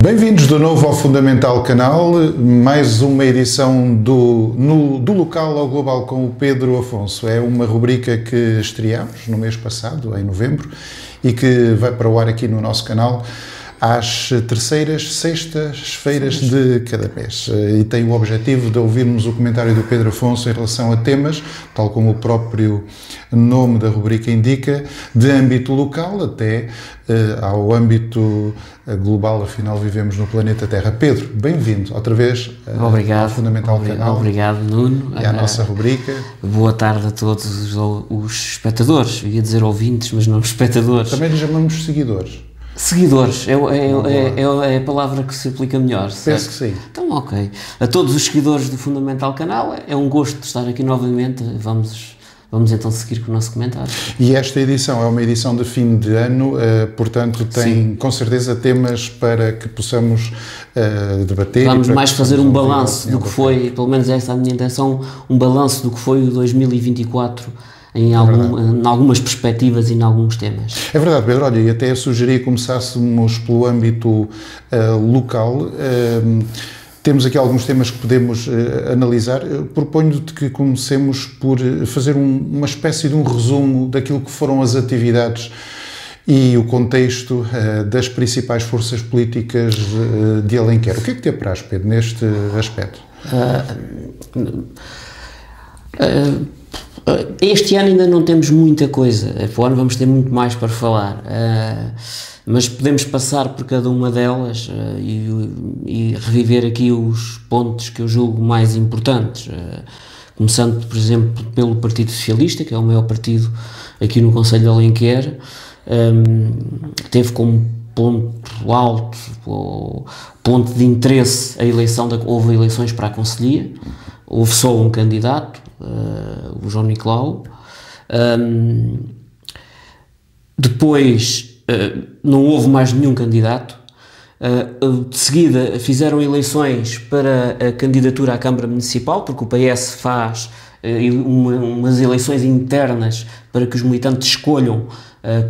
Bem-vindos de novo ao Fundamental Canal, mais uma edição do local ao global com o Pedro Afonso. É uma rubrica que estreámos no mês passado, em novembro, e que vai para o ar aqui no nosso canal às terceiras sextas-feiras de cada mês. E tem o objetivo de ouvirmos o comentário do Pedro Afonso em relação a temas, tal como o próprio nome da rubrica indica, de âmbito local até ao âmbito global. Afinal, vivemos no planeta Terra. Pedro, bem-vindo outra vez ao Fundamental Canal. Obrigado, Nuno. E à nossa rubrica. Boa tarde a todos os espectadores. Eu ia dizer ouvintes, mas não espectadores. Também lhes chamamos seguidores. Seguidores, é a palavra que se aplica melhor, certo? Penso que sim. Então, ok. A todos os seguidores do Fundamental Canal, é um gosto de estar aqui novamente. Vamos então seguir com o nosso comentário. E esta edição é uma edição de fim de ano, portanto tem com certeza temas para que possamos debater. Vamos mais fazer um balanço do que foi, pelo menos essa é a minha intenção, um balanço do que foi o 2024 em algumas perspectivas e em alguns temas. É verdade, Pedro. Olha, e até sugeri que começássemos pelo âmbito local. Temos aqui alguns temas que podemos analisar. Proponho-te que comecemos por fazer uma espécie de um resumo daquilo que foram as atividades e o contexto das principais forças políticas de Alenquer. O que é que te apraz, Pedro, neste aspecto? Este ano ainda não temos muita coisa, para o ano vamos ter muito mais para falar, mas podemos passar por cada uma delas e reviver aqui os pontos que eu julgo mais importantes, começando, por exemplo, pelo Partido Socialista, que é o maior partido aqui no Concelho de Alenquer. Teve como ponto alto, ponto de interesse a eleição, houve eleições para a Conselhia, houve só um candidato, o João Nicolau. Depois não houve mais nenhum candidato. De seguida fizeram eleições para a candidatura à Câmara Municipal, porque o PS faz umas eleições internas para que os militantes escolham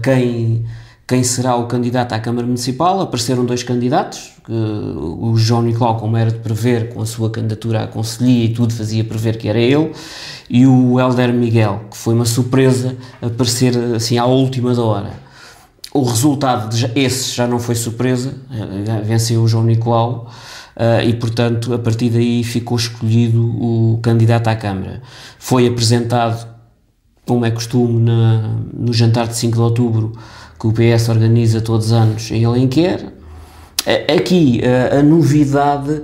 quem será o candidato à Câmara Municipal. Apareceram dois candidatos, o João Nicolau, como era de prever, com a sua candidatura à Conselhia e tudo fazia prever que era ele, e o Hélder Miguel, que foi uma surpresa aparecer assim à última da hora. O resultado esse já não foi surpresa, venceu o João Nicolau, e portanto a partir daí ficou escolhido o candidato à Câmara. Foi apresentado, como é costume, no jantar de 5 de outubro, que o PS organiza todos os anos em Alenquer. Aqui a novidade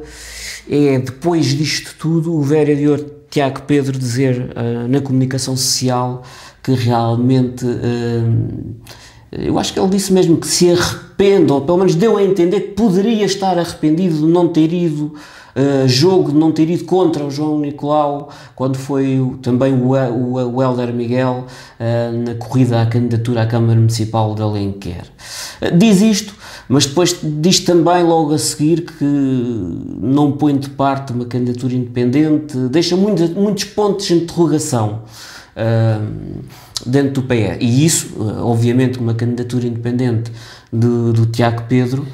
é, depois disto tudo, o vereador Tiago Pedro dizer na comunicação social que realmente, eu acho que ele disse mesmo que se arrepende, ou pelo menos deu a entender que poderia estar arrependido de não ter ido de não ter ido contra o João Nicolau, quando foi também o Hélder Miguel na corrida à candidatura à Câmara Municipal de Alenquer. Diz isto, mas depois diz também logo a seguir que não põe de parte uma candidatura independente, deixa muitos pontos de interrogação dentro do PS. E isso, obviamente, uma candidatura independente do Tiago Pedro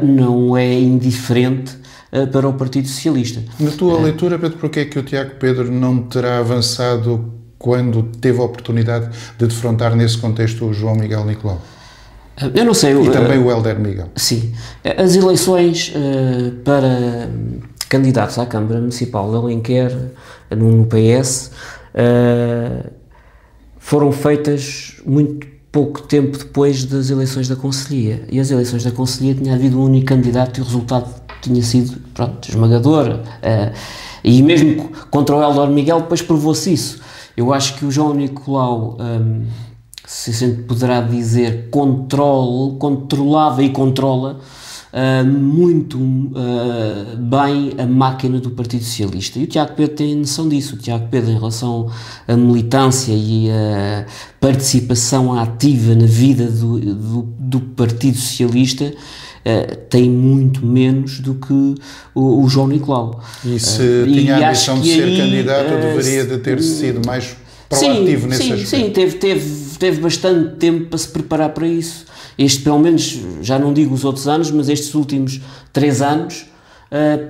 não é indiferente para o Partido Socialista. Na tua leitura, Pedro, porquê é que o Tiago Pedro não terá avançado quando teve a oportunidade de defrontar nesse contexto o João Miguel Nicolau? Eu não sei. E também o Hélder Miguel. Sim. As eleições para candidatos à Câmara Municipal de Alenquer, no PS, foram feitas muito pouco tempo depois das eleições da Conselhia. E as eleições da Conselhia tinha havido um único candidato e o resultado tinha sido, esmagador. E mesmo contra o Hélder Miguel depois provou-se isso. Eu acho que o João Nicolau, se a gente poderá dizer, controlava e controla muito bem a máquina do Partido Socialista. E o Tiago Pedro tem noção disso. O Tiago Pedro, em relação à militância e à participação ativa na vida do Partido Socialista, tem muito menos do que o João Nicolau. E se tinha a ambição de ser candidato, deveria de ter sido mais proativo nesse aspecto. Sim, teve bastante tempo para se preparar para isso. pelo menos, já não digo os outros anos, mas estes últimos 3 anos,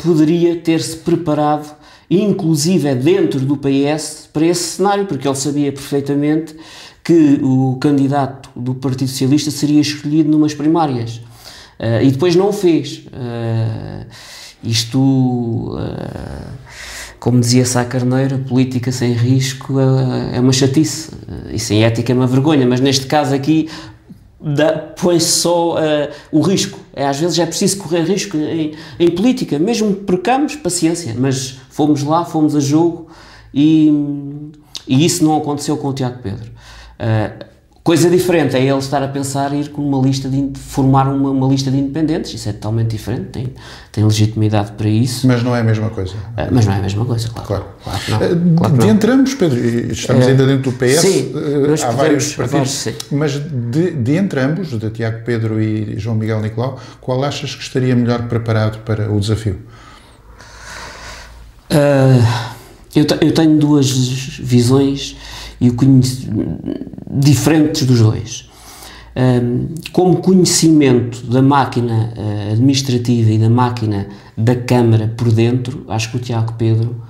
poderia ter-se preparado, inclusive dentro do PS, para esse cenário, porque ele sabia perfeitamente que o candidato do Partido Socialista seria escolhido numas primárias. E depois não o fez. Como dizia Sá Carneiro, a política sem risco é uma chatice, e sem ética é uma vergonha, mas neste caso aqui põe-se só o risco. Às vezes é preciso correr risco em política, mesmo que percamos, paciência, mas fomos lá, fomos a jogo, e isso não aconteceu com o Tiago Pedro. Coisa diferente é ele estar a pensar em ir com uma lista formar uma lista de independentes. Isso é totalmente diferente, tem legitimidade para isso. Mas não é a mesma coisa. Mas não é a mesma coisa, claro. De entre ambos, Pedro, estamos ainda dentro do PS, sim, há vários partidos, mas de entre ambos, de Tiago Pedro e João Miguel Nicolau, qual achas que estaria melhor preparado para o desafio? Eu tenho duas visões diferentes dos dois. Como conhecimento da máquina administrativa e da máquina da Câmara por dentro, acho que o Tiago Pedro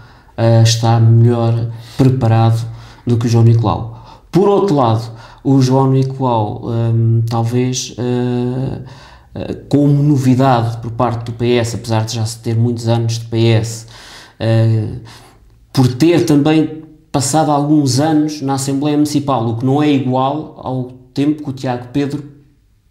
está melhor preparado do que o João Nicolau. Por outro lado, o João Nicolau, talvez como novidade por parte do PS, apesar de já se ter muitos anos de PS, por ter também passado alguns anos na Assembleia Municipal, o que não é igual ao tempo que o Tiago Pedro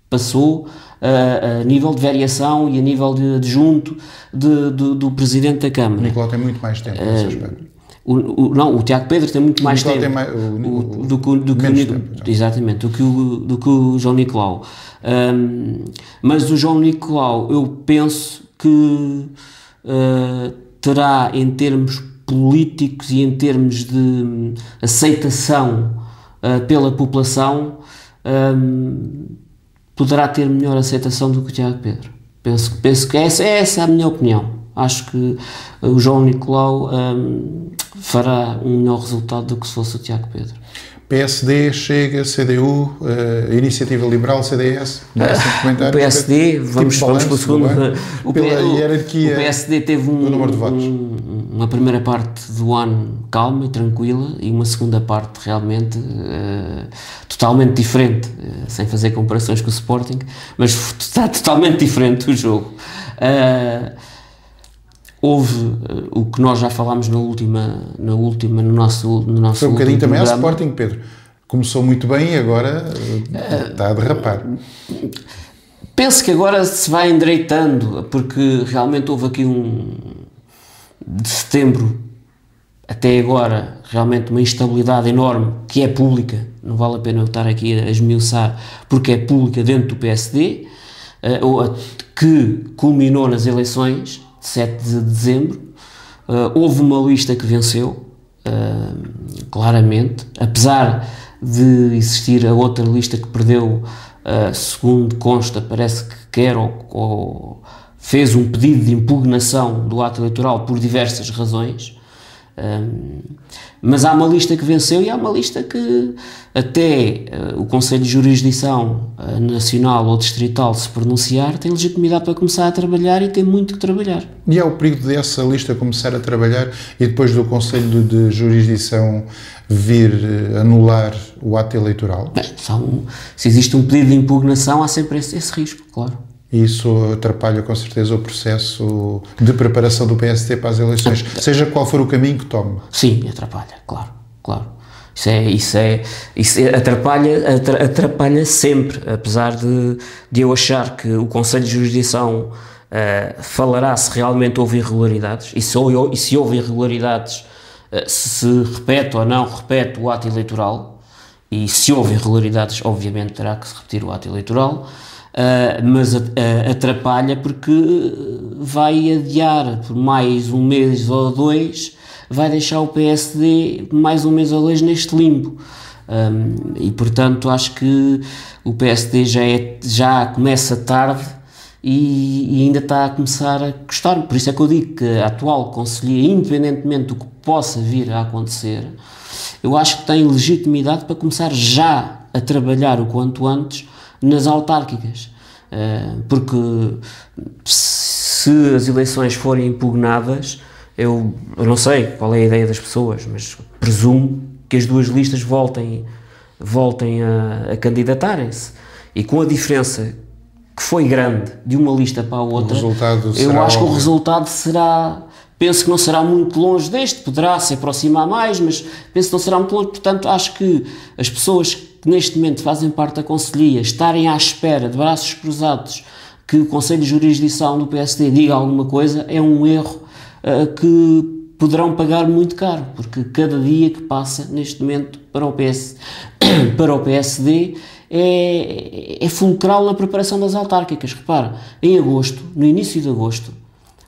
passou a nível de variação e a nível de adjunto do Presidente da Câmara. O Nicolau tem muito mais tempo nesse aspecto. O Tiago Pedro tem muito mais tempo do que o João Nicolau. Mas o João Nicolau, eu penso que terá, em termos políticos e em termos de aceitação pela população, poderá ter melhor aceitação do que o Tiago Pedro. Penso que essa é a minha opinião. Acho que o João Nicolau fará um melhor resultado do que se fosse o Tiago Pedro. PSD, Chega, CDU, Iniciativa Liberal, CDS, o PSD, vamos para o segundo. Pela hierarquia, o PSD teve uma primeira parte do ano calma e tranquila, e uma segunda parte realmente totalmente diferente, sem fazer comparações com o Sporting, mas está totalmente diferente o jogo. Houve o que nós já falámos no nosso foi um bocadinho também ao programa. Sporting, Pedro. Começou muito bem e agora está a derrapar. Penso que agora se vai endireitando, porque realmente houve aqui de setembro até agora, realmente uma instabilidade enorme, que é pública, não vale a pena eu estar aqui a esmiuçar, porque é pública dentro do PSD, que culminou nas eleições de 7 de dezembro. Houve uma lista que venceu, claramente, apesar de existir a outra lista que perdeu, segundo consta, parece que quer ou fez um pedido de impugnação do ato eleitoral por diversas razões. Mas há uma lista que venceu e há uma lista que até o Conselho de Jurisdição Nacional ou Distrital se pronunciar tem legitimidade para começar a trabalhar, e tem muito que trabalhar. E há o perigo dessa lista começar a trabalhar e depois do Conselho de Jurisdição vir anular o ato eleitoral? Bem, se existe um pedido de impugnação, há sempre esse risco, claro. E isso atrapalha com certeza o processo de preparação do PSD para as eleições, seja qual for o caminho que tome. Sim, atrapalha, claro. Isso atrapalha sempre, apesar de eu achar que o Conselho de Jurisdição falará se realmente houve irregularidades, e se houve irregularidades, se repete ou não repete o ato eleitoral, e se houve irregularidades, obviamente terá que se repetir o ato eleitoral. Mas atrapalha porque vai adiar por mais um mês ou 2, vai deixar o PSD mais um mês ou 2 neste limbo, e portanto acho que o PSD já começa tarde e ainda está a começar a custar. Por isso é que eu digo que a atual conselhia, independentemente do que possa vir a acontecer, eu acho que tem legitimidade para começar já a trabalhar o quanto antes nas autárquicas, porque se as eleições forem impugnadas, eu não sei qual é a ideia das pessoas, mas presumo que as duas listas voltem a candidatarem-se, e com a diferença que foi grande de uma lista para a outra, eu acho que o resultado será, penso que não será muito longe deste, poderá se aproximar mais, mas penso que não será muito longe. Portanto, acho que as pessoas que neste momento fazem parte da Conselhia estarem à espera, de braços cruzados, que o Conselho de Jurisdição do PSD diga alguma coisa, é um erro que poderão pagar muito caro, porque cada dia que passa neste momento para o PSD é fulcral na preparação das autárquicas. Repara, em agosto, no início de agosto,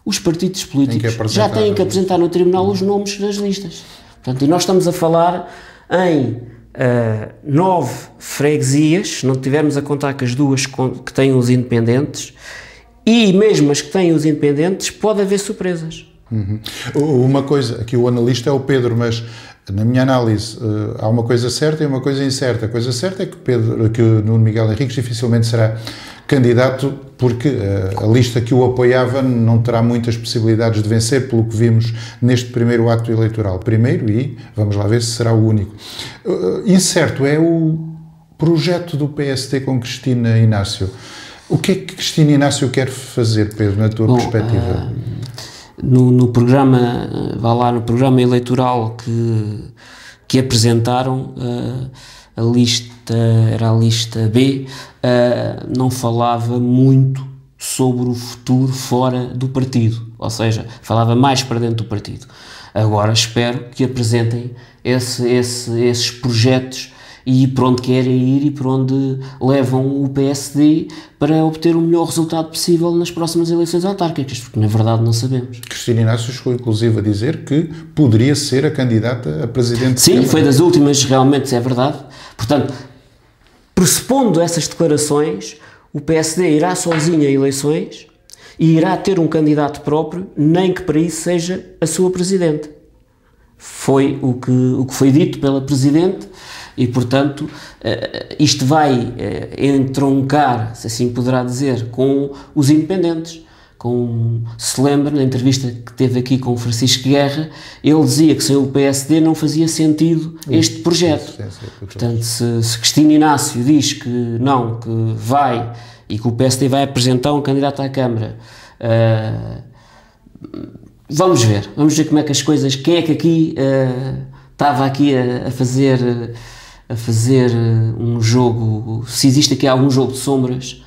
os partidos políticos já têm que apresentar no Tribunal os nomes das listas. Portanto, e nós estamos a falar em 9 freguesias, se não tivermos a contar que as duas que têm os independentes, e mesmo as que têm os independentes, pode haver surpresas. Uma coisa, aqui o analista é o Pedro, mas na minha análise há uma coisa certa e uma coisa incerta. A coisa certa é que o Nuno Miguel Henriques dificilmente será candidato, porque a lista que o apoiava não terá muitas possibilidades de vencer, pelo que vimos neste primeiro ato eleitoral. Primeiro, e vamos lá ver se será o único. Incerto é o projeto do PSD com Cristina Inácio. O que é que Cristina Inácio quer fazer, Pedro, na tua perspectiva? No programa, no programa eleitoral que apresentaram, a lista era a lista B, não falava muito sobre o futuro fora do partido, ou seja, falava mais para dentro do partido. Agora espero que apresentem esses projetos e para onde querem ir e para onde levam o PSD para obter o melhor resultado possível nas próximas eleições autárquicas, porque na verdade não sabemos. Cristina Inácio chegou inclusive a dizer que poderia ser a candidata a presidente. Sim, foi das últimas, realmente é verdade. Portanto, pressupondo essas declarações, o PSD irá sozinho a eleições e irá ter um candidato próprio, nem que para isso seja a sua presidente. Foi o que foi dito pela presidente. E, portanto, isto vai entroncar, se assim poderá dizer, com os independentes. Se lembra, na entrevista que teve aqui com o Francisco Guerra, ele dizia que sem o PSD não fazia sentido este projeto. Portanto, se Cristina Inácio diz que não, que vai, e que o PSD vai apresentar um candidato à Câmara, vamos ver como é que as coisas, quem é que aqui estava aqui a fazer um jogo, se existe aqui algum jogo de sombras,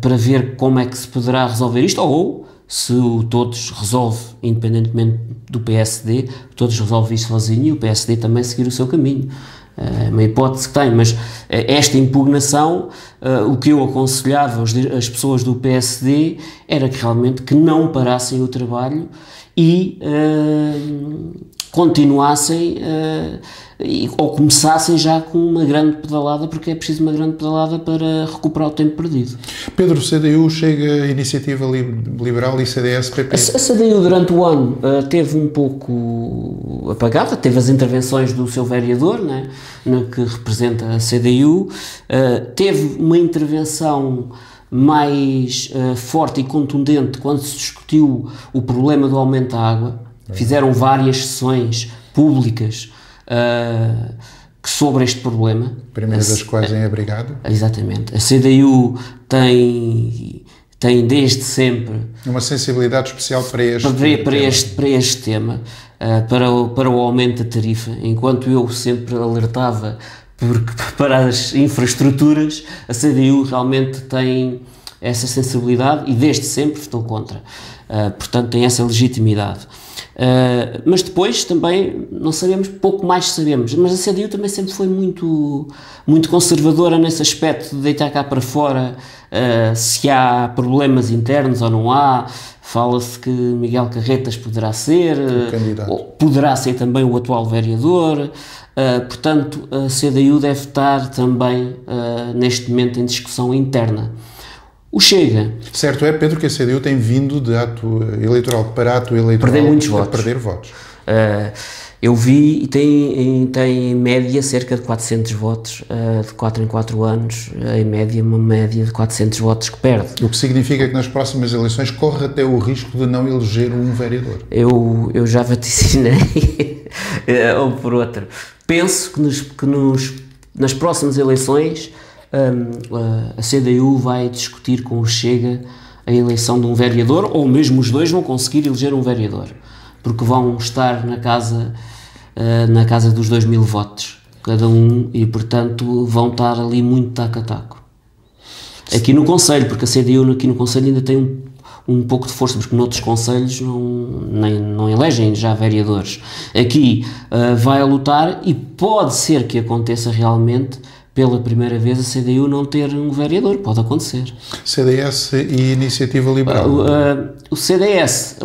para ver como é que se poderá resolver isto, ou se o Todos resolve, independentemente do PSD, Todos resolve isto sozinho e o PSD também seguir o seu caminho. É uma hipótese que tem, mas esta impugnação, o que eu aconselhava as pessoas do PSD era que realmente que não parassem o trabalho e continuassem ou começassem já com uma grande pedalada, porque é preciso uma grande pedalada para recuperar o tempo perdido. Pedro, CDU, Chega, Iniciativa Liberal e CDS-PP? A CDU durante o ano teve um pouco apagada, teve as intervenções do seu vereador, né, que representa a CDU, teve uma intervenção mais forte e contundente quando se discutiu o problema do aumento da água. Fizeram várias sessões públicas sobre este problema. Primeira das quais em Abrigado. Exatamente. A CDU tem desde sempre uma sensibilidade especial para este tema, para o aumento da tarifa, enquanto eu sempre alertava para as infraestruturas, a CDU realmente tem essa sensibilidade e desde sempre estou contra. Portanto, tem essa legitimidade. Mas depois também não sabemos, pouco mais sabemos, mas a CDU também sempre foi muito conservadora nesse aspecto de deitar cá para fora se há problemas internos ou não há. Fala-se que Miguel Carretas poderá ser, poderá ser também o atual vereador. Portanto, a CDU deve estar também neste momento em discussão interna. O Chega. Certo é, Pedro, que a CDU tem vindo de ato eleitoral para ato eleitoral perder muitos votos. Perder votos. Eu vi e tem em média cerca de 400 votos, de 4 em 4 anos, em média uma média de 400 votos que perde. O que significa que nas próximas eleições corre até o risco de não eleger um vereador. Eu já vaticinei, ou por outro. Penso que nas próximas eleições a CDU vai discutir com o Chega a eleição de um vereador, ou mesmo os dois vão conseguir eleger um vereador, porque vão estar na casa dos 2.000 votos cada um, e portanto vão estar ali muito taco a taco. Aqui no Conselho, porque a CDU aqui no Conselho ainda tem um pouco de força, porque noutros conselhos não elegem já vereadores. Aqui vai a lutar, e pode ser que aconteça realmente pela primeira vez a CDU não ter um vereador, pode acontecer. CDS e Iniciativa Liberal. O CDS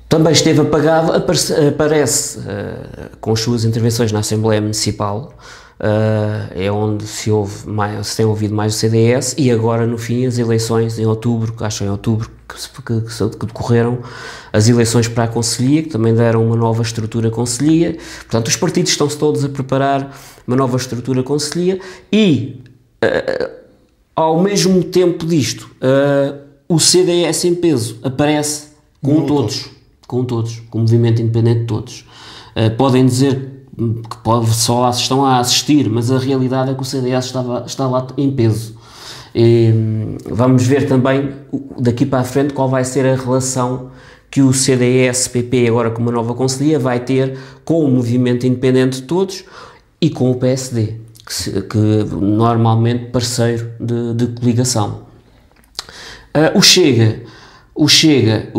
também esteve apagado, aparece com as suas intervenções na Assembleia Municipal, é onde se tem ouvido mais o CDS, e agora no fim as eleições em outubro, acho em outubro que decorreram, as eleições para a Conselhia, que também deram uma nova estrutura Conselhia. Portanto, os partidos estão-se todos a preparar uma nova estrutura Conselhia, e ao mesmo tempo disto, o CDS em peso aparece com todos, com o movimento independente de todos. Podem dizer que só estão a assistir, mas a realidade é que o CDS está lá em peso. E vamos ver também daqui para a frente qual vai ser a relação que o CDS-PP, agora com uma nova Conselhia, vai ter com o movimento independente de todos e com o PSD, que normalmente parceiro de coligação. O Chega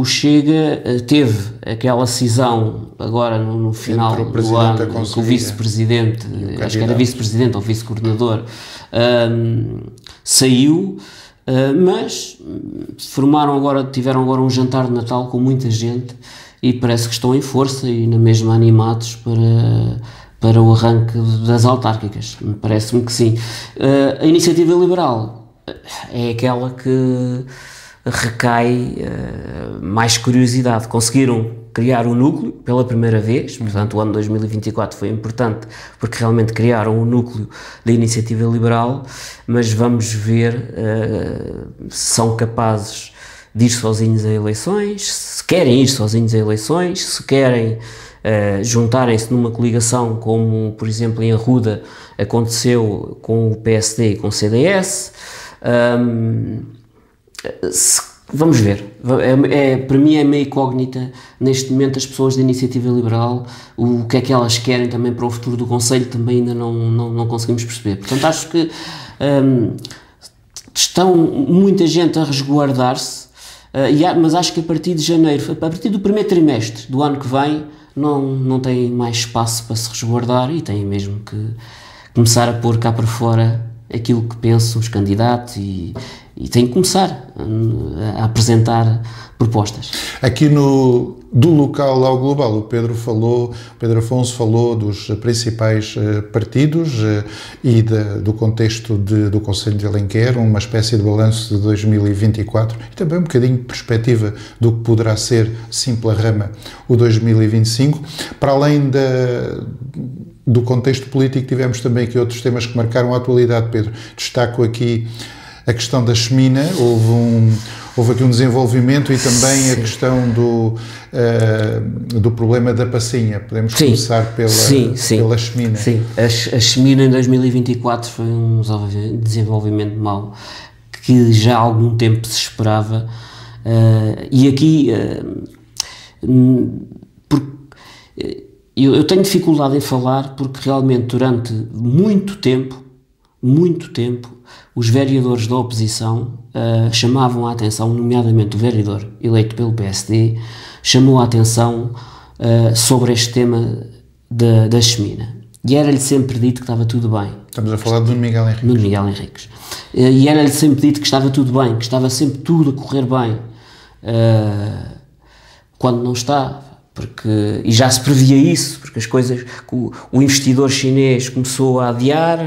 teve aquela cisão agora no final do ano, com o vice-presidente, acho que era vice-presidente ou vice-coordenador, saiu, mas tiveram agora um jantar de Natal com muita gente, e parece que estão em força e na mesma animados para o arranque das autárquicas. Parece-me que sim. A Iniciativa Liberal é aquela que recai mais curiosidade. Conseguiram criar um núcleo pela primeira vez, portanto o ano 2024 foi importante porque realmente criaram um núcleo da Iniciativa Liberal, mas vamos ver se são capazes de ir sozinhos a eleições, se querem ir sozinhos a eleições, se querem juntarem-se numa coligação, como por exemplo em Arruda aconteceu com o PSD e com o CDS. Vamos ver, para mim é meio incógnita neste momento as pessoas da Iniciativa Liberal, o que é que elas querem também para o futuro do Conselho, também ainda não conseguimos perceber. Portanto, acho que estão muita gente a resguardar-se, mas acho que a partir de janeiro, a partir do primeiro trimestre do ano que vem, não tem mais espaço para se resguardar, e têm mesmo que começar a pôr cá para fora aquilo que pensam os candidatos, e tem que começar a apresentar propostas. Aqui do local ao global, o Pedro Afonso falou dos principais partidos e do contexto do Conselho de Alenquer, uma espécie de balanço de 2024 e também um bocadinho de perspectiva do que poderá ser, sim pela rama, o 2025. Para além do contexto político, tivemos também aqui outros temas que marcaram a atualidade, Pedro. Destaco aqui a questão da Chemina, houve aqui um desenvolvimento, e também a questão do problema da Passinha. Podemos começar pela Chemina. Sim, a Chemina em 2024 foi um desenvolvimento mau, que já há algum tempo se esperava, e aqui eu tenho dificuldade em falar, porque realmente durante muito tempo, os vereadores da oposição chamavam a atenção, nomeadamente o vereador eleito pelo PSD, chamou a atenção sobre este tema da Chemina. E era-lhe sempre dito que estava tudo bem. Estamos a falar de Nuno Miguel Henriques. Nuno Miguel Henriques. E era-lhe sempre dito que estava tudo bem, que estava sempre tudo a correr bem. Quando não está, e já se previa isso, porque as coisas, o investidor chinês começou a adiar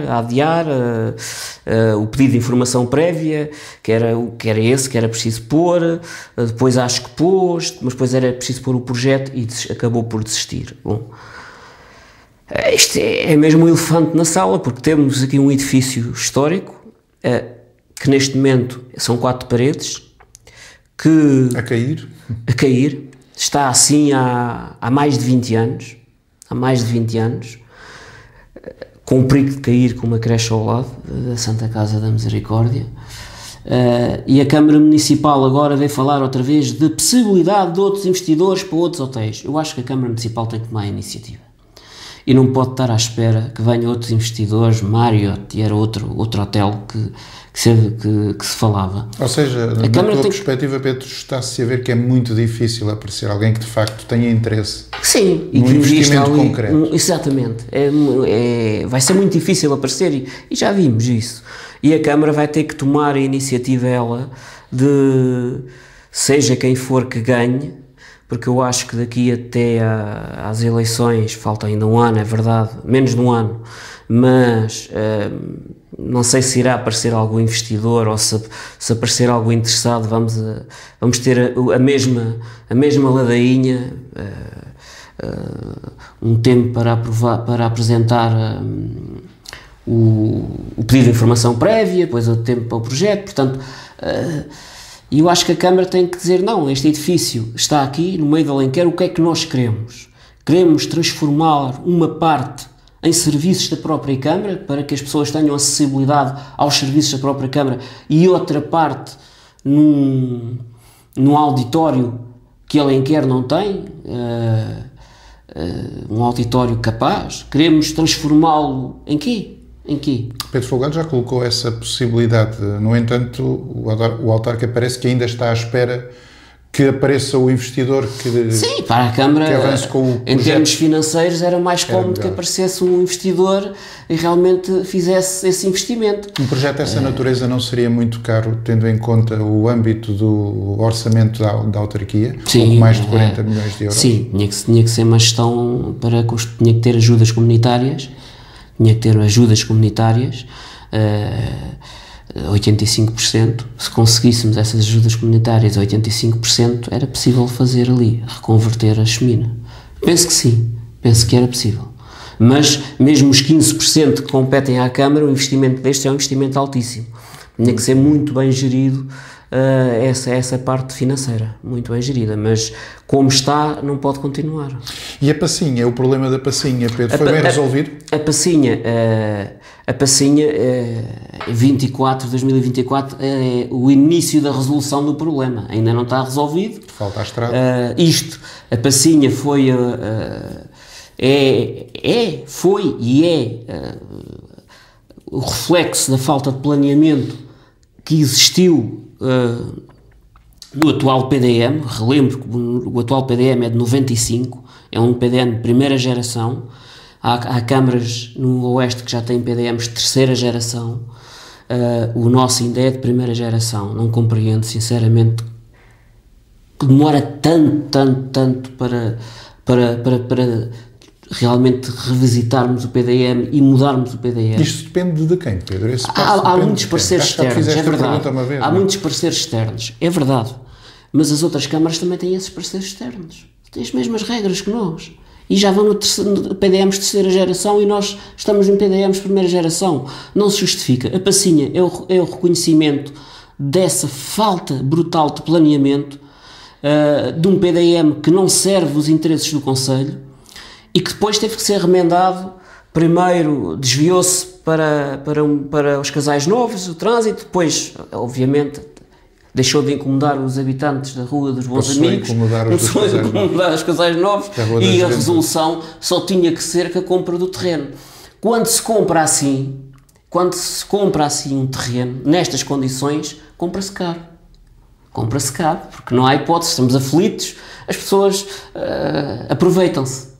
o pedido de informação prévia, que era preciso pôr, depois acho que pôs, mas depois era preciso pôr o projeto e acabou por desistir. Bom, isto é mesmo um elefante na sala, porque temos aqui um edifício histórico, que neste momento são 4 paredes, que... A cair. Está assim há mais de 20 anos, com o perigo de cair com uma creche ao lado da Santa Casa da Misericórdia, e a Câmara Municipal agora veio falar outra vez de possibilidade de outros investidores para outros hotéis. Eu acho que a Câmara Municipal tem que tomar a iniciativa e não pode estar à espera que venham outros investidores. Marriott era outro hotel que se falava. Ou seja, na tua perspectiva, Pedro, está-se a ver que é muito difícil aparecer alguém que de facto tenha interesse. Sim, num investimento concreto. Exatamente. Vai ser muito difícil aparecer e já vimos isso. E a Câmara vai ter que tomar a iniciativa ela de, seja quem for que ganhe, porque eu acho que daqui até às eleições falta ainda um ano, é verdade, menos de um ano, mas não sei se irá aparecer algum investidor ou se aparecer algum interessado, vamos ter a mesma ladainha, um tempo para apresentar o pedido de informação prévia, depois outro tempo para o projeto, portanto... E eu acho que a Câmara tem que dizer, não, este edifício está aqui no meio de Alenquer, o que é que nós queremos? Queremos transformar uma parte em serviços da própria Câmara, para que as pessoas tenham acessibilidade aos serviços da própria Câmara, e outra parte num auditório que Alenquer não tem, um auditório capaz. Queremos transformá-lo em quê? Pedro Folgado já colocou essa possibilidade. No entanto, o autarca parece que ainda está à espera que apareça o investidor que... Sim, para a Câmara, que avance com o projeto. Em termos financeiros, era mais cómodo que aparecesse um investidor e realmente fizesse esse investimento. Um projeto dessa natureza não seria muito caro, tendo em conta o âmbito do orçamento da autarquia? Sim, pouco mais de 40 milhões de euros? Sim, tinha que ser uma gestão tinha que ter ajudas comunitárias, 85%, se conseguíssemos essas ajudas comunitárias a 85%, era possível fazer ali, reconverter a Chemina. Penso que sim, penso que era possível. Mas mesmo os 15% que competem à Câmara, o investimento deste é um investimento altíssimo. Tinha que ser muito bem gerido essa parte financeira, muito bem gerida, mas como está, não pode continuar. E a Passinha, o problema da Passinha, Pedro, foi bem resolvido? A Passinha, 2024, é o início da resolução do problema, ainda não está resolvido. Falta a estrada. A Passinha foi o reflexo da falta de planeamento que existiu no atual PDM. Relembro que o atual PDM é de 95, é um PDM de primeira geração. Há câmaras no Oeste que já têm PDMs de terceira geração. O nosso ainda é de primeira geração. Não compreendo, sinceramente, que demora tanto para realmente revisitarmos o PDM e mudarmos o PDM. Isto depende de quem, Pedro? Há muitos parceiros externos, é verdade. Há muitos parceiros externos, é verdade. Mas as outras câmaras também têm esses parceiros externos. Têm as mesmas regras que nós. E já vão no PDMs de terceira geração e nós estamos em PDMs de primeira geração. Não se justifica. A Passinha é o reconhecimento dessa falta brutal de planeamento, de um PDM que não serve os interesses do Concelho e que depois teve que ser remendado. Primeiro desviou-se para os casais novos, o trânsito, depois, obviamente, deixou de incomodar os habitantes da Rua dos Bons Amigos, começou a incomodar os casais novos, e a resolução só tinha que ser que a compra do terreno. Quando se compra assim um terreno, nestas condições, compra-se caro. Compra-se caro, porque não há hipótese, estamos aflitos, as pessoas aproveitam-se.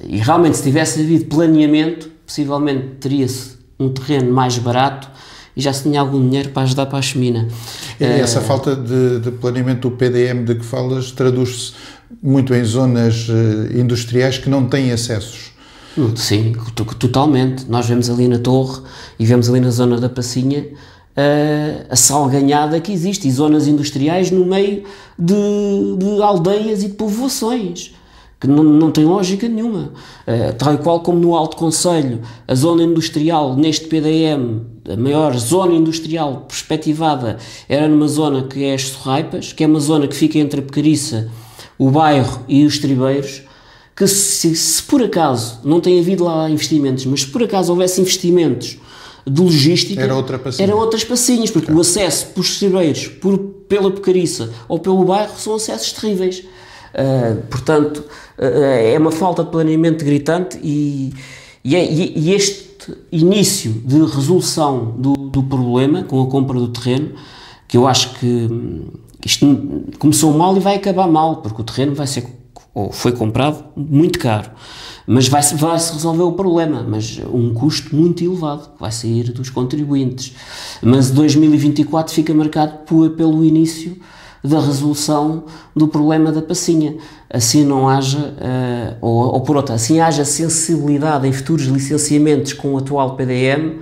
E realmente, se tivesse havido planeamento, possivelmente teria-se um terreno mais barato e já se tinha algum dinheiro para ajudar para a chemina. E essa falta de planeamento do PDM de que falas traduz-se muito em zonas industriais que não têm acessos. Sim, totalmente. Nós vemos ali na Torre e vemos ali na zona da Passinha a salganhada que existe, e zonas industriais no meio de aldeias e de povoações, que não tem lógica nenhuma. Tal e qual como no Alto Conselho, a zona industrial neste PDM, a maior zona industrial perspectivada, era numa zona que é as Sorraipas, que é uma zona que fica entre a Pequeriça, o bairro e os Tribeiros, que se por acaso não tem havido lá investimentos, mas se por acaso houvesse investimentos de logística, era outras passinhas, porque o acesso pelos Tribeiros, pela Pequeriça ou pelo bairro são acessos terríveis. Portanto, é uma falta de planeamento gritante e este início de resolução do problema com a compra do terreno, que eu acho que isto começou mal e vai acabar mal, porque o terreno vai ser, ou foi comprado muito caro, mas vai-se resolver o problema, mas um custo muito elevado, que vai sair dos contribuintes. Mas 2024 fica marcado pelo início da resolução do problema da Passinha. Assim não haja, ou por outra, assim haja sensibilidade em futuros licenciamentos com o atual PDM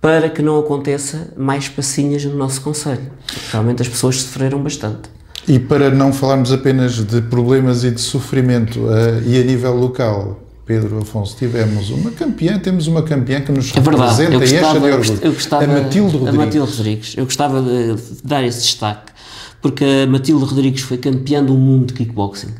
para que não aconteça mais Passinhas no nosso concelho. Realmente as pessoas sofreram bastante. E para não falarmos apenas de problemas e de sofrimento, e a nível local, Pedro Afonso, temos uma campeã que nos representa e enche de orgulho. A Matilde Rodrigues. Eu gostava de dar esse destaque, porque a Matilde Rodrigues foi campeã do mundo de kickboxing.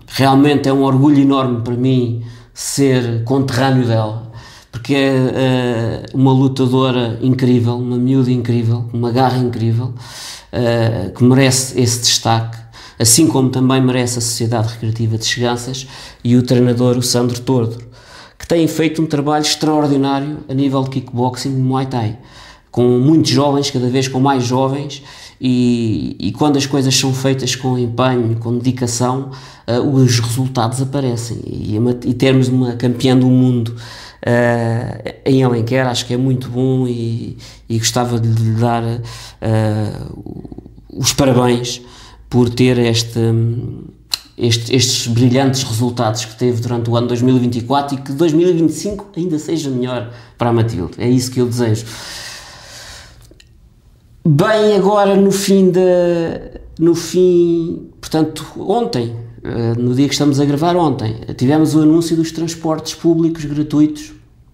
Realmente é um orgulho enorme para mim ser conterrâneo dela, porque é uma lutadora incrível, uma miúda incrível, uma garra incrível, que merece esse destaque, assim como também merece a Sociedade Recreativa de Cheganças e o treinador, o Sandro Tordo, que têm feito um trabalho extraordinário a nível de kickboxing e Muay Thai, com muitos jovens, cada vez com mais jovens, e quando as coisas são feitas com empenho, com dedicação, os resultados aparecem, e termos uma campeã do mundo em Alenquer acho que é muito bom, e gostava de lhe dar os parabéns por ter estes brilhantes resultados que teve durante o ano 2024 e que 2025 ainda seja melhor para a Matilde. É isso que eu desejo. Bem, agora portanto, ontem, no dia que estamos a gravar ontem, tivemos o anúncio dos transportes públicos gratuitos.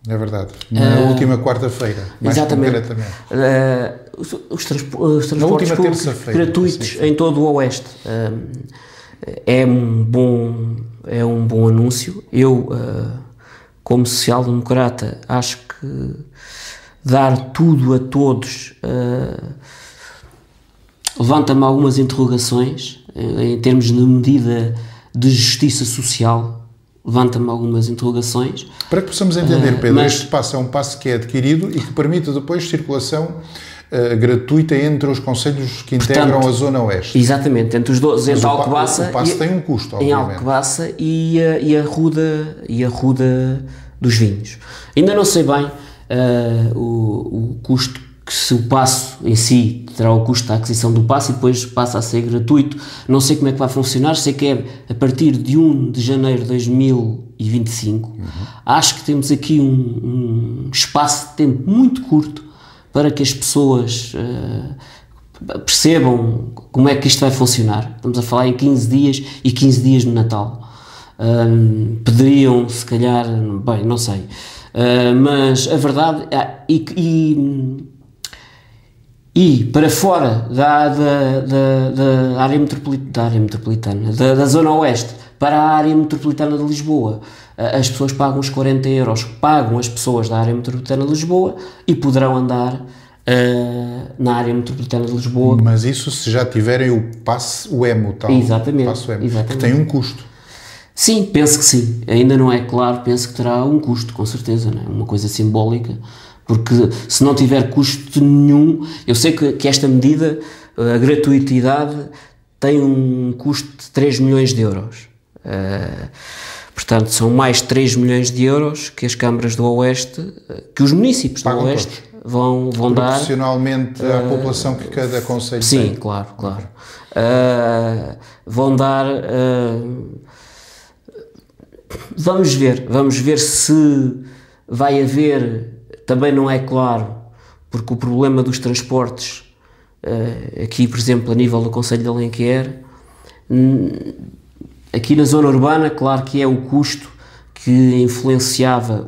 É verdade, na última quarta-feira, mais concretamente. Os transportes públicos gratuitos, sim, em todo o Oeste. É um bom anúncio. Eu, como social-democrata, acho que dar tudo a todos levanta-me algumas interrogações em termos de medida de justiça social. Levanta-me algumas interrogações. Para que possamos entender, Pedro, este passo é um passo que é adquirido e que permite depois circulação gratuita entre os concelhos que integram a Zona Oeste. Exatamente, entre os dois, entre Alcobaça. O passo tem um custo, obviamente. Em Alcobaça e a Ruda dos Vinhos. Ainda não sei bem o custo, que se o passo em si terá o custo da aquisição do passo e depois passa a ser gratuito. Não sei como é que vai funcionar, sei que é a partir de 1 de janeiro de 2025. Acho que temos aqui um espaço de tempo muito curto para que as pessoas percebam como é que isto vai funcionar. Estamos a falar em 15 dias e 15 dias no Natal. Poderiam, se calhar, bem, não sei. Mas a verdade e para fora da área metropolitana, da Zona Oeste, para a área metropolitana de Lisboa, as pessoas pagam os 40 euros, pagam as pessoas da área metropolitana de Lisboa e poderão andar na área metropolitana de Lisboa. Mas isso se já tiverem o passe, o EMO, tal. Exatamente. Passo EMO, que tem um custo. Sim, penso que sim. Ainda não é claro, penso que terá um custo, com certeza, não é? Uma coisa simbólica, porque se não tiver custo nenhum, eu sei que esta medida, a gratuitidade, tem um custo de 3 milhões de euros. Portanto, são mais 3 milhões de euros que as câmaras do Oeste, que os municípios do Oeste vão dar... Proporcionalmente à população que cada concelho tem. Sim, claro. Vão dar... vamos ver se vai haver... Também não é claro, porque o problema dos transportes, aqui, por exemplo, a nível do concelho de Alenquer, aqui na zona urbana, claro que é o custo que influenciava,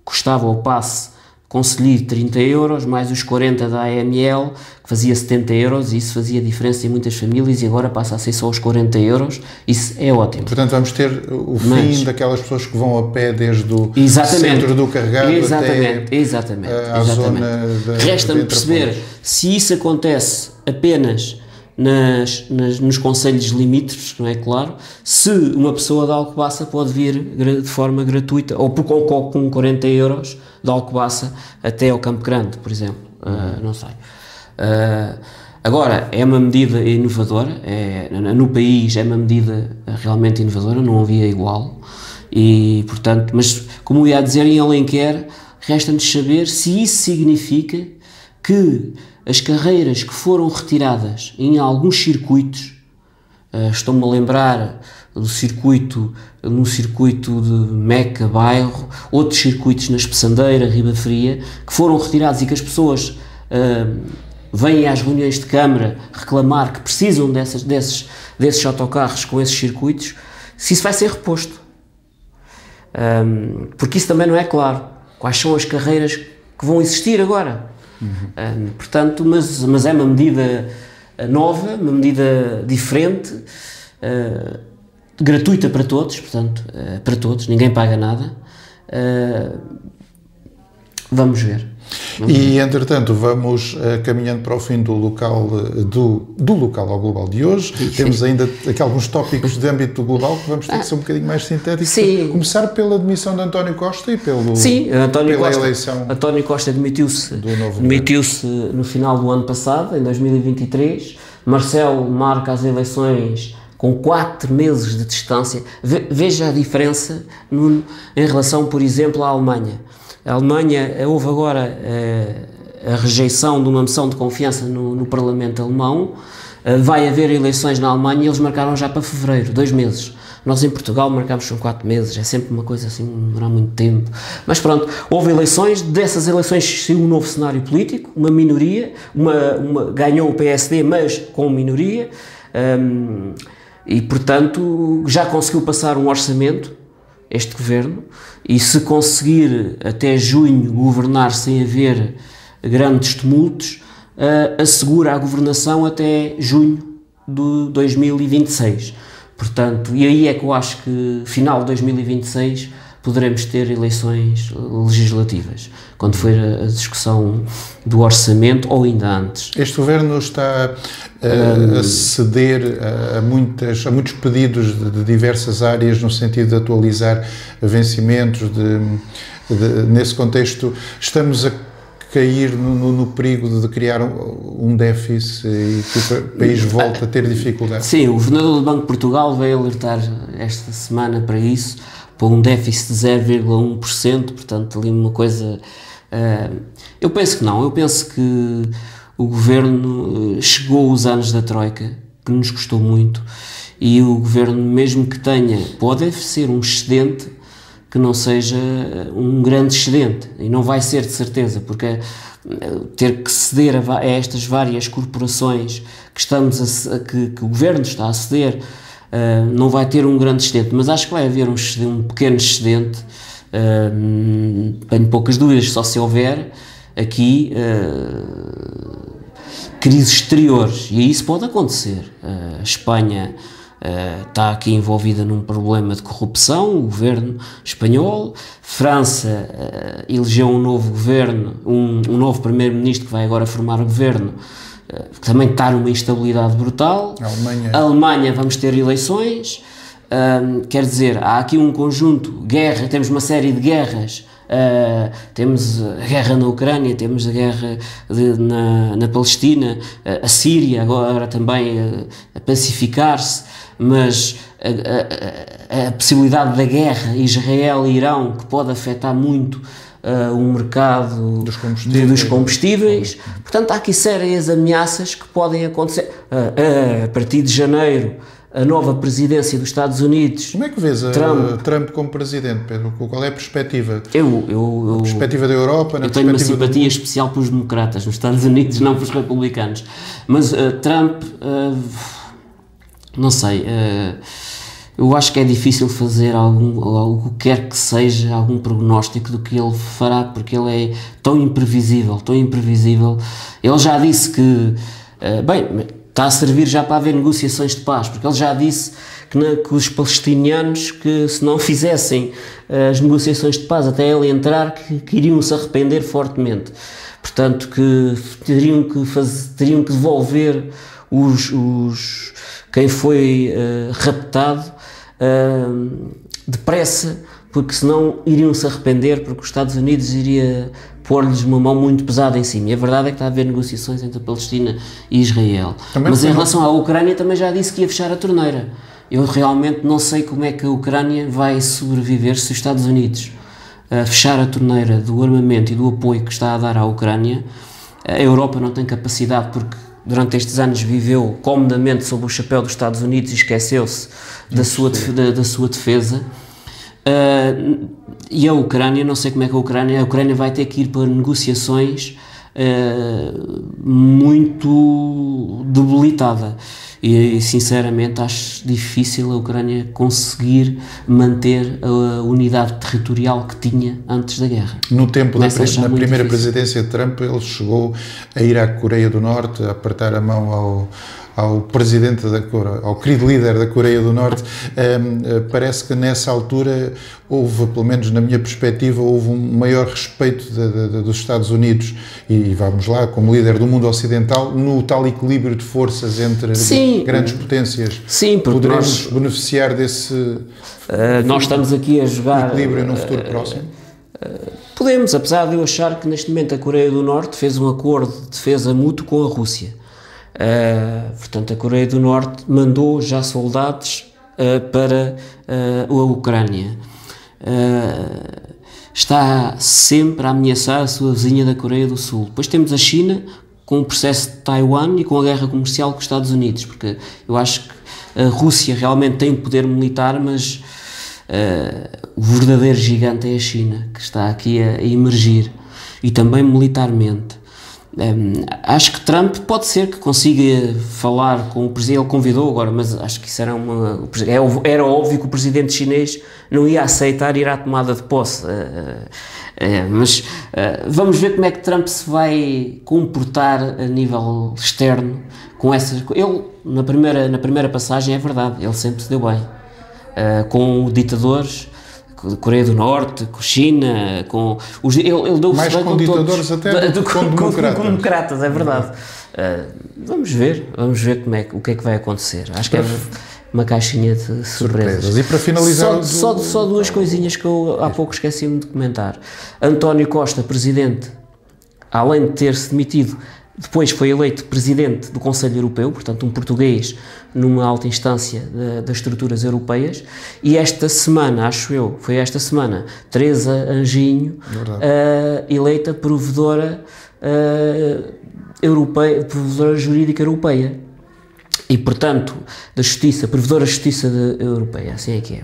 custava o passe concelhio 30 euros, mais os 40 da AML, que fazia 70 euros, e isso fazia diferença em muitas famílias, e agora passa a ser só os 40 euros, isso é ótimo. Portanto, vamos ter o fim daquelas pessoas que vão a pé desde o centro do carregado até à zona da... Resta-me perceber se isso acontece apenas nos concelhos limítrofes, não é claro, se uma pessoa de Alcobaça pode vir de forma gratuita, ou com 40 euros de Alcobaça até ao Campo Grande, por exemplo, não sei. Agora, é uma medida inovadora, no país é uma medida realmente inovadora, não havia igual, e portanto, mas como eu ia dizer, em Alenquer, resta-nos saber se isso significa que as carreiras que foram retiradas em alguns circuitos, estou-me a lembrar no circuito de Meca, Bairro, outros circuitos na Espessandeira, Riba Fria, que foram retirados e que as pessoas vêm às reuniões de Câmara reclamar que precisam desses autocarros com esses circuitos, se isso vai ser reposto. Porque isso também não é claro. Quais são as carreiras que vão existir agora? Portanto, mas é uma medida nova, uma medida diferente, gratuita para todos, portanto, para todos, ninguém paga nada. Vamos ver. Entretanto, vamos caminhando para o fim do local, do local ao global de hoje. Temos ainda aqui alguns tópicos de âmbito global que vamos ter que ser um bocadinho mais sintéticos. Sim. Começar pela admissão de António Costa e pela eleição. António Costa demitiu-se no final do ano passado, em 2023. Marcelo marca as eleições com 4 meses de distância. Veja a diferença em relação, por exemplo, à Alemanha. A Alemanha, houve agora a rejeição de uma moção de confiança no Parlamento alemão, vai haver eleições na Alemanha e eles marcaram já para fevereiro, 2 meses. Nós em Portugal marcámos com 4 meses, é sempre uma coisa assim, não há muito tempo. Mas pronto, houve eleições, dessas eleições saiu um novo cenário político, uma minoria, ganhou o PSD, mas com minoria, e portanto já conseguiu passar um orçamento, este governo, e se conseguir até junho governar sem haver grandes tumultos, assegura a governação até junho de 2026. Portanto, e aí é que eu acho que final de 2026 poderemos ter eleições legislativas, quando for a discussão do orçamento ou ainda antes. Este governo está a ceder a muitos pedidos de diversas áreas no sentido de atualizar vencimentos, nesse contexto estamos a cair no perigo de criar um déficit e que o país volte a ter dificuldades. Sim, o governador do Banco de Portugal veio alertar esta semana para isso, para um déficit de 0,1%, portanto ali uma coisa... eu penso que não, eu penso que o governo chegou aos anos da Troika, que nos custou muito, e o governo, mesmo que tenha, pode ser um excedente, que não seja um grande excedente, e não vai ser de certeza, porque ter que ceder a estas várias corporações que o governo está a ceder, não vai ter um grande excedente, mas acho que vai haver um pequeno excedente, tenho poucas dúvidas, só se houver aqui crises exteriores, e isso pode acontecer. A Espanha está aqui envolvida num problema de corrupção, o governo espanhol. França elegeu um novo governo, um novo primeiro-ministro que vai agora formar o governo, que também está numa instabilidade brutal. A Alemanha vamos ter eleições, quer dizer, há aqui um conjunto, temos uma série de guerras, temos a guerra na Ucrânia, temos a guerra na Palestina, a Síria agora também a pacificar-se, mas a possibilidade da guerra Israel e Irão, que pode afetar muito um mercado dos combustíveis. Portanto, há aqui sérias ameaças que podem acontecer. A partir de janeiro, a nova presidência dos Estados Unidos... Como é que vês Trump como presidente, Pedro? Qual é a perspectiva? A perspectiva da Europa? Eu tenho uma simpatia especial pelos democratas nos Estados Unidos, não pelos republicanos. Mas Trump, não sei, eu acho que é difícil fazer algo que quer que seja, algum prognóstico do que ele fará, porque ele é tão imprevisível, tão imprevisível. Ele já disse que, está a servir já para haver negociações de paz, porque ele já disse que os palestinianos, que se não fizessem as negociações de paz até ele entrar, que iriam se arrepender fortemente. Portanto, que teriam que devolver quem foi raptado depressa, porque senão iriam se arrepender, porque os Estados Unidos iria pôr-lhes uma mão muito pesada em cima. E a verdade é que está a haver negociações entre a Palestina e Israel. Mas em relação à Ucrânia também já disse que ia fechar a torneira. Eu realmente não sei como é que a Ucrânia vai sobreviver se os Estados Unidos fechar a torneira do armamento e do apoio que está a dar à Ucrânia. A Europa não tem capacidade, porque durante estes anos viveu comodamente sob o chapéu dos Estados Unidos e esqueceu-se da sua defesa. E a Ucrânia, não sei como é que a Ucrânia vai ter que ir para negociações muito debilitada. E sinceramente acho difícil a Ucrânia conseguir manter a unidade territorial que tinha antes da guerra. No tempo da primeira presidência de Trump, ele chegou a ir à Coreia do Norte, a apertar a mão ao presidente ao querido líder da Coreia do Norte. Parece que nessa altura houve, pelo menos na minha perspectiva, houve um maior respeito dos Estados Unidos e vamos lá, como líder do mundo ocidental, no tal equilíbrio de forças entre grandes potências. Sim, porque poderemos beneficiar desse nós estamos aqui a jogar equilíbrio no futuro próximo? Podemos, apesar de eu achar que neste momento a Coreia do Norte fez um acordo de defesa mútuo com a Rússia. Portanto, a Coreia do Norte mandou já soldados para a Ucrânia. Está sempre a ameaçar a sua vizinha da Coreia do Sul. Depois temos a China com o processo de Taiwan e com a guerra comercial com os Estados Unidos, porque eu acho que a Rússia realmente tem poder militar, mas o verdadeiro gigante é a China, que está aqui a emergir, e também militarmente. Acho que Trump pode ser que consiga falar com o presidente, ele convidou agora, mas acho que isso era óbvio que o presidente chinês não ia aceitar ir à tomada de posse, mas vamos ver como é que Trump se vai comportar a nível externo com essas. Ele, na primeira passagem, é verdade, ele sempre se deu bem com ditadores, com a Coreia do Norte, com a China, com os... Ele deu mais com ditadores todos, até do que com democratas, é verdade. Vamos ver o que é que vai acontecer. Acho que é uma caixinha de surpresas. E para finalizar... Só duas coisinhas que eu há pouco esqueci-me de comentar. António Costa, presidente, além de ter-se demitido, depois foi eleito presidente do Conselho Europeu, portanto um português numa alta instância das estruturas europeias, e esta semana, acho eu, foi esta semana, Teresa Anjinho, eleita provedora europeia, provedora jurídica europeia. E, portanto, da Justiça, Provedora da Justiça Europeia, assim é que é,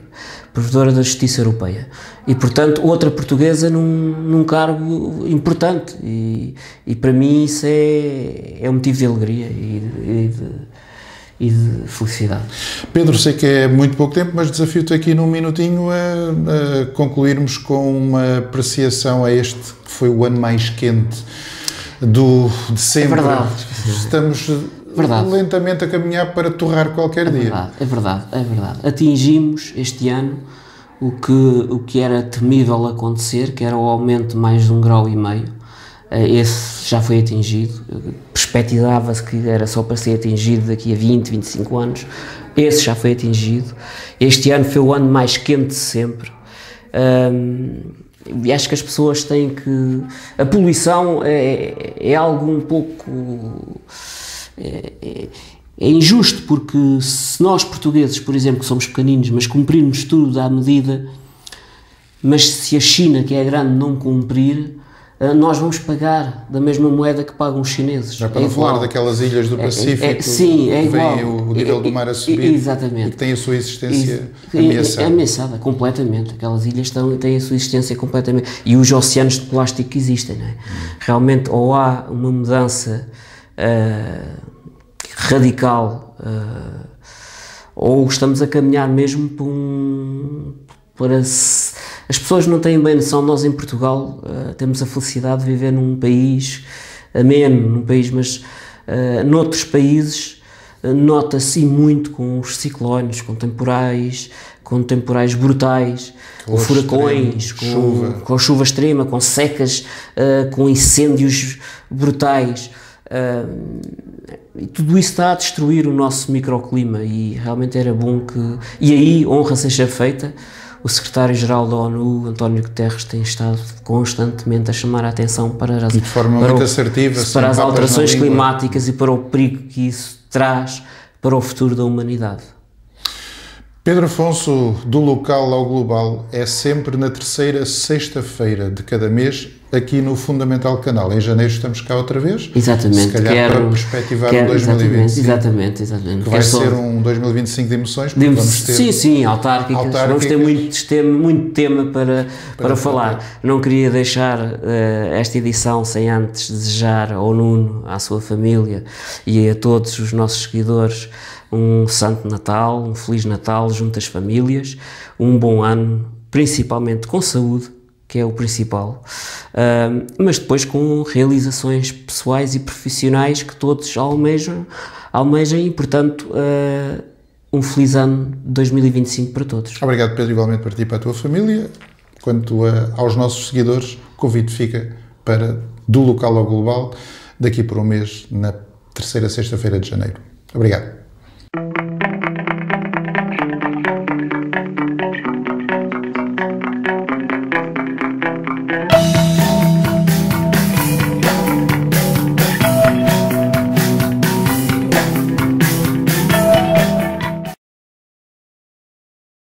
Provedora da Justiça Europeia. E, portanto, outra portuguesa num cargo importante. E para mim isso é um motivo de alegria e de felicidade. Pedro, sei que é muito pouco tempo, mas desafio-te aqui num minutinho a concluirmos com uma apreciação a este que foi o ano mais quente de sempre. É verdade. Estamos... lentamente a caminhar para torrar qualquer dia. É verdade. Atingimos este ano o que era temível acontecer, que era o aumento de mais de 1,5 graus. Esse já foi atingido. Perspectivava-se que era só para ser atingido daqui a 20, 25 anos. Esse já foi atingido. Este ano foi o ano mais quente de sempre. E acho que as pessoas têm que... A poluição é algo um pouco... É injusto, porque se nós portugueses, por exemplo, que somos pequeninos, mas cumprirmos tudo à medida, mas se a China, que é grande, não cumprir, nós vamos pagar da mesma moeda que pagam os chineses. Já para não falar daquelas ilhas do Pacífico, sim, é igual. Vem o nível do mar a subir, exatamente, e que tem a sua existência ameaçada. Ameaçada, completamente. Aquelas ilhas têm a sua existência completamente. E os oceanos de plástico que existem, não é? Realmente, ou há uma mudança radical, ou estamos a caminhar mesmo para as pessoas não têm bem noção. Nós em Portugal temos a felicidade de viver num país ameno, mas noutros países nota-se muito com os ciclones, com temporais brutais, com furacões, com chuva extrema, com secas, com incêndios brutais. E tudo isso está a destruir o nosso microclima, e realmente era bom que... E aí, honra seja feita, o secretário-geral da ONU, António Guterres, tem estado constantemente a chamar a atenção para as, de forma muito assertiva, para as alterações climáticas e para o perigo que isso traz para o futuro da humanidade. Pedro Afonso, do local ao global, é sempre na terceira sexta-feira de cada mês, aqui no Fundamental Canal. Em janeiro estamos cá outra vez. Exatamente. Se calhar para perspectivar um 2025. Exatamente. Que vai ser um 2025 de emoções, porque vamos ter... Sim, autárquicas. Vamos ter muito tema para falar. Não queria deixar esta edição sem antes desejar ao Nuno, à sua família e a todos os nossos seguidores um Santo Natal, um Feliz Natal junto às famílias, um bom ano, principalmente com saúde, que é o principal, mas depois com realizações pessoais e profissionais que todos almejam e, portanto, um feliz ano de 2025 para todos. Obrigado, Pedro, igualmente para ti e para a tua família. Quanto aos nossos seguidores, o convite fica para do local ao global, daqui por um mês, na terceira sexta-feira de janeiro. Obrigado.